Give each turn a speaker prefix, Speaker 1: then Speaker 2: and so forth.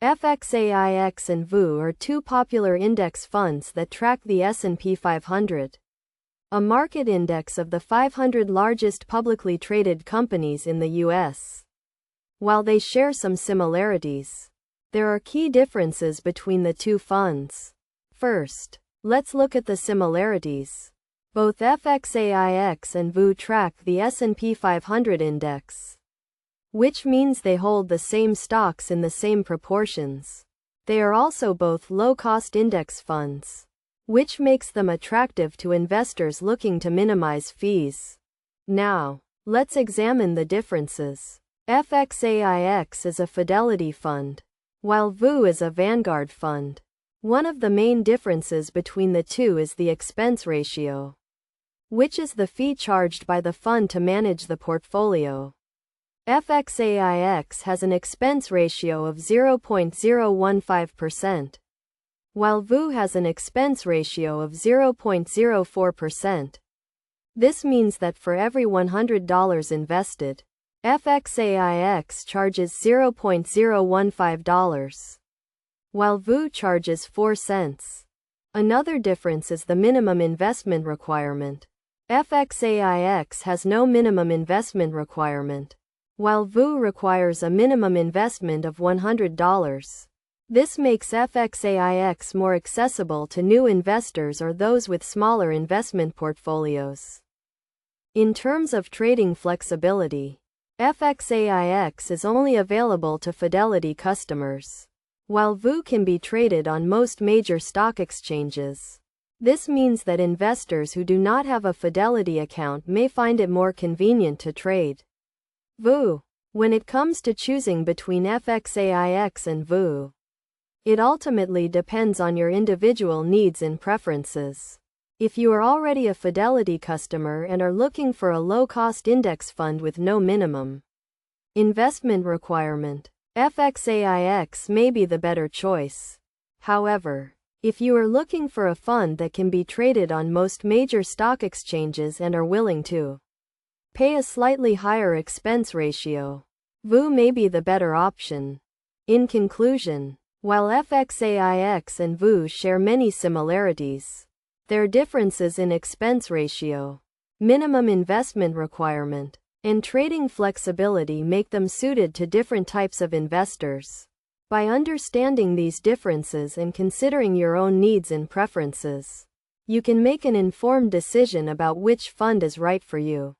Speaker 1: FXAIX and VOO are two popular index funds that track the S&P 500, a market index of the 500 largest publicly traded companies in the U.S. While they share some similarities, there are key differences between the two funds. First, let's look at the similarities. Both FXAIX and VOO track the S&P 500 index, which means they hold the same stocks in the same proportions. They are also both low-cost index funds, which makes them attractive to investors looking to minimize fees. Now, let's examine the differences. FXAIX is a fidelity fund, while VOO is a Vanguard fund. One of the main differences between the two is the expense ratio, which is the fee charged by the fund to manage the portfolio. FXAIX has an expense ratio of 0.015%, while VOO has an expense ratio of 0.04%. This means that for every $100 invested, FXAIX charges $0.015, while VOO charges 4 cents. Another difference is the minimum investment requirement. FXAIX has no minimum investment requirement, while VOO requires a minimum investment of $100. This makes FXAIX more accessible to new investors or those with smaller investment portfolios. In terms of trading flexibility, FXAIX is only available to Fidelity customers, while VOO can be traded on most major stock exchanges. This means that investors who do not have a Fidelity account may find it more convenient to trade VOO. When it comes to choosing between FXAIX and VOO, it ultimately depends on your individual needs and preferences. If you are already a Fidelity customer and are looking for a low-cost index fund with no minimum investment requirement, FXAIX may be the better choice. However, if you are looking for a fund that can be traded on most major stock exchanges and are willing to pay a slightly higher expense ratio, VOO may be the better option. In conclusion, while FXAIX and VOO share many similarities, their differences in expense ratio, minimum investment requirement, and trading flexibility make them suited to different types of investors. By understanding these differences and considering your own needs and preferences, you can make an informed decision about which fund is right for you.